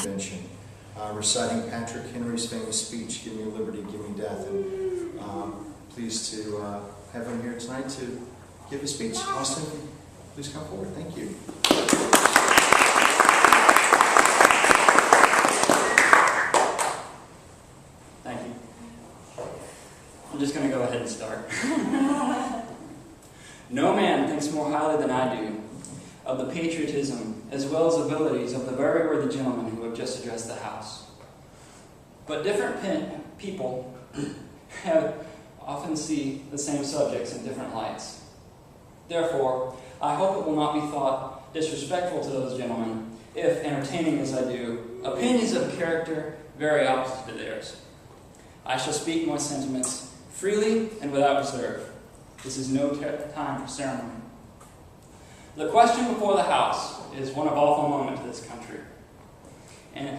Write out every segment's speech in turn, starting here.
Convention, reciting Patrick Henry's famous speech, "Give me liberty, give me death." And pleased to have him here tonight to give his speech. Austin, please come forward. Thank you. Thank you. I'm just going to go ahead and start. No man thinks more highly than I do of the patriotism as well as abilities of the very worthy gentlemen who have just addressed the House. But different people often see the same subjects in different lights. Therefore, I hope it will not be thought disrespectful to those gentlemen if, entertaining as I do, opinions of character very opposite to theirs. I shall speak my sentiments freely and without reserve. This is no time for ceremony. The question before the House is one of awful moment to this country. And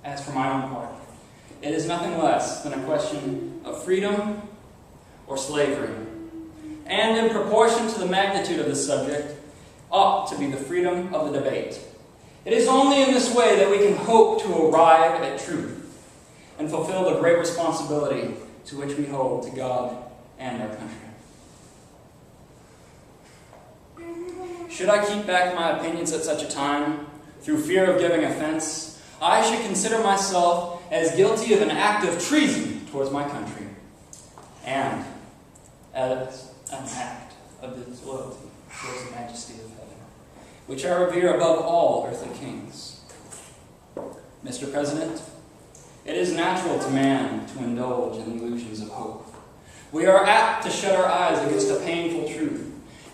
as for my own part, it is nothing less than a question of freedom or slavery. And in proportion to the magnitude of the subject, ought to be the freedom of the debate. It is only in this way that we can hope to arrive at truth and fulfill the great responsibility to which we hold to God and our country. Should I keep back my opinions at such a time, through fear of giving offense, I should consider myself as guilty of an act of treason towards my country, and as an act of disloyalty towards the majesty of heaven, which I revere above all earthly kings. Mr. President, it is natural to man to indulge in illusions of hope. We are apt to shut our eyes against a painful truth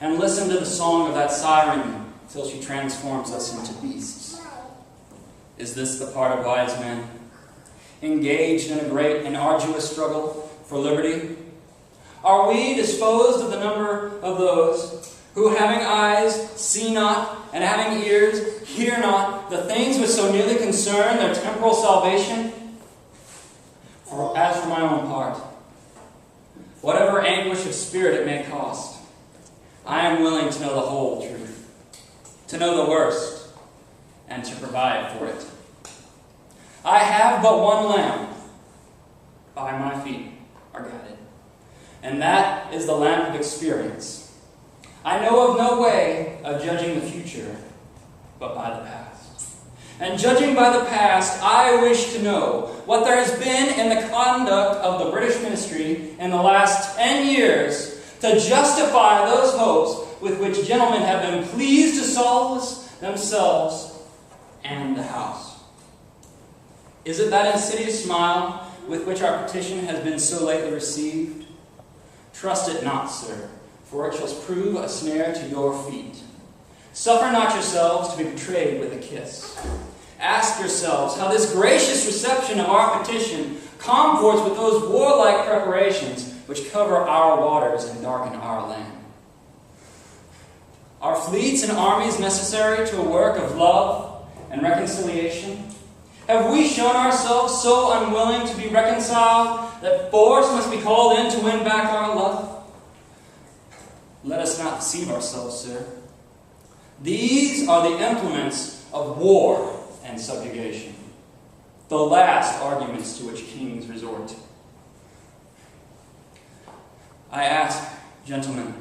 and listen to the song of that siren till she transforms us into beasts. Is this the part of wise men, engaged in a great and arduous struggle for liberty? Are we disposed of the number of those who, having eyes, see not, and having ears, hear not the things which so nearly concern their temporal salvation? As for my own part, whatever anguish of spirit it may cost, I am willing to know the whole truth, to know the worst, and to provide for it. I have but one lamp by my feet are guided, and that is the lamp of experience. I know of no way of judging the future but by the past. And judging by the past, I wish to know what there has been in the conduct of the British ministry in the last 10 years to justify those hopes with which gentlemen have been pleased to solace themselves and the House. Is it that insidious smile with which our petition has been so lately received? Trust it not, sir, for it shall prove a snare to your feet. Suffer not yourselves to be betrayed with a kiss. Ask yourselves how this gracious reception of our petition comports with those warlike preparations which cover our waters and darken our land. Are fleets and armies necessary to a work of love and reconciliation? Have we shown ourselves so unwilling to be reconciled that force must be called in to win back our love? Let us not deceive ourselves, sir. These are the implements of war and subjugation, the last arguments to which kings resort. I ask, gentlemen,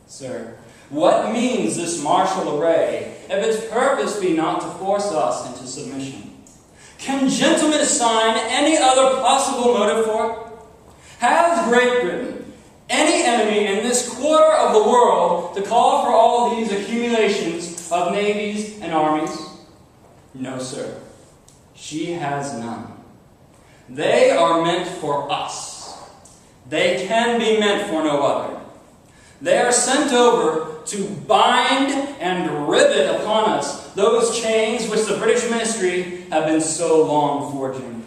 sir, what means this martial array if its purpose be not to force us into submission? Can gentlemen assign any other possible motive for it? Has Great Britain any enemy in this quarter of the world to call for all these accumulations of navies and armies? No, sir. She has none. They are meant for us. They can be meant for no other. They are sent over to bind and rivet upon us those chains which the British ministry have been so long forging.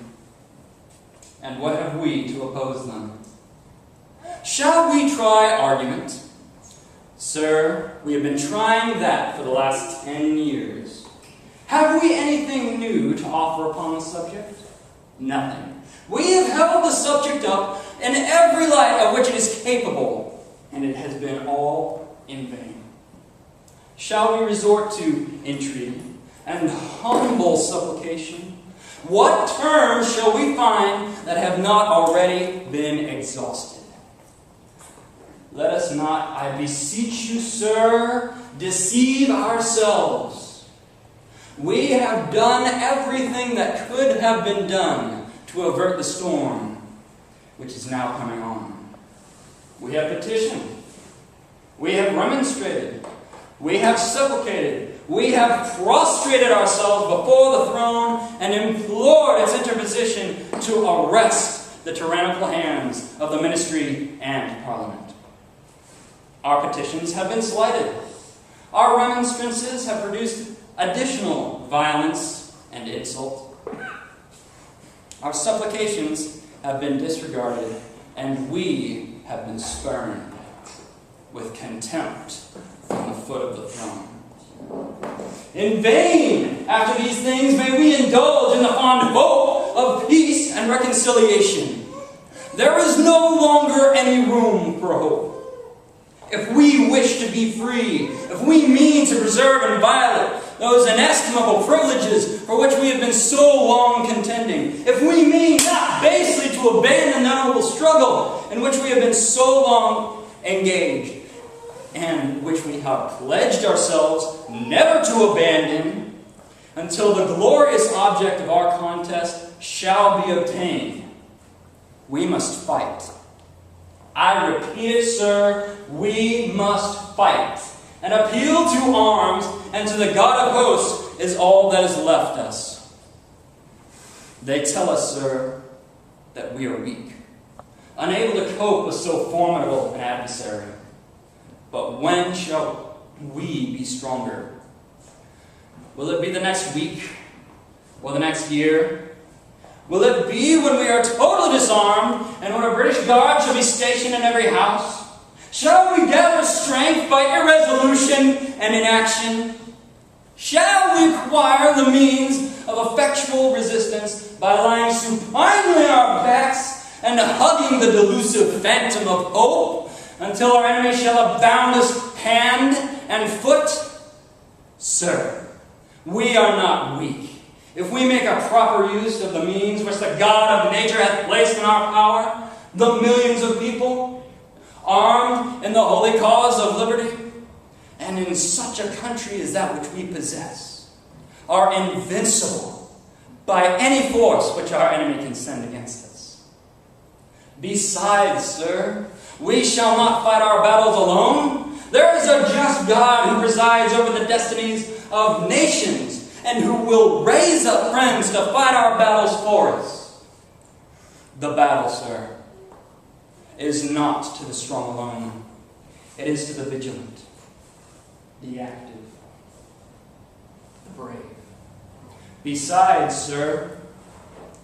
And what have we to oppose them? Shall we try argument? Sir, we have been trying that for the last 10 years. Have we anything new to offer upon the subject? Nothing. We have held the subject up in every light of which it is capable, and it has been all in vain. Shall we resort to entreaty, and humble supplication, what terms shall we find that have not already been exhausted? Let us not, I beseech you, sir, deceive ourselves. We have done everything that could have been done to avert the storm which is now coming on. We have petitioned. We have remonstrated. We have supplicated. We have prostrated ourselves before the throne and implored its interposition to arrest the tyrannical hands of the ministry and Parliament. Our petitions have been slighted. Our remonstrances have produced additional violence and insult. Our supplications have been disregarded, and we have been spurned with contempt from the foot of the throne. In vain, after these things, may we indulge in the fond hope of peace and reconciliation. There is no longer any room for hope. If we wish to be free, if we mean to preserve inviolate those inestimable privileges for which we have been so long contending, if we mean not basely to abandon the honorable struggle in which we have been so long engaged, and which we have pledged ourselves never to abandon until the glorious object of our contest shall be obtained, we must fight. I repeat it, sir, we must fight. An appeal to arms and to the God of hosts is all that is left us. They tell us, sir, that we are weak, unable to cope with so formidable an adversary. But when shall we be stronger? Will it be the next week or the next year? Will it be when we are totally disarmed and when a British Guard shall be stationed in every house? Shall we gather strength by irresolution and inaction? Shall we acquire the means of effectual resistance by lying supinely on our backs and hugging the delusive phantom of hope until our enemy shall have bound us hand and foot? Sir, we are not weak. If we make a proper use of the means which the God of nature hath placed in our power, the millions of people, armed in the holy cause of liberty, and in such a country as that which we possess, are invincible by any force which our enemy can send against us. Besides, sir, we shall not fight our battles alone. There is a just God who presides over the destinies of nations, and who will raise up friends to fight our battles for us. The battle, sir, is not to the strong alone. It is to the vigilant, the active, the brave. Besides, sir,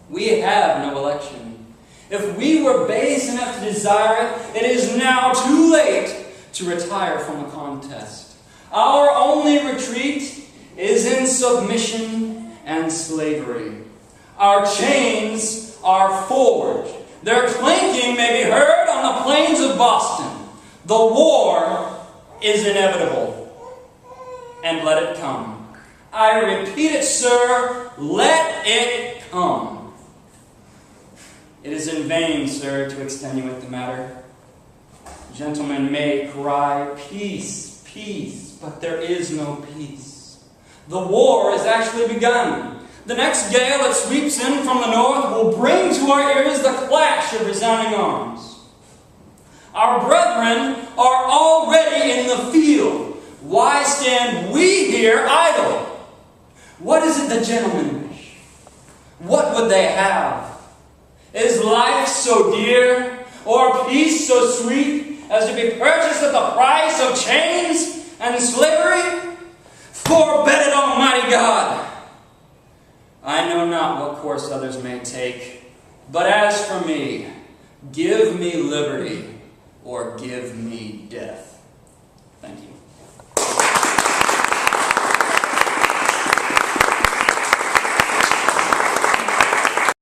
we have no election. If we were base enough to desire it, it is now too late to retire from the contest. Our only retreat is in submission and slavery. Our chains are forged. Their clanking may be heard on the plains of Boston. The war is inevitable. And let it come. I repeat it, sir, let it come. It is in vain, sir, to extenuate the matter. Gentlemen may cry, peace, peace, but there is no peace. The war is actually begun. The next gale that sweeps in from the north will bring to our ears the clash of resounding arms. Our brethren are already in the field. Why stand we here idle? What is it the gentlemen wish? What would they have? Is life so dear, or peace so sweet, as to be purchased at the price of chains and slavery? Forbid it, Almighty God! I know not what course others may take, but as for me, give me liberty or give me death. Thank you.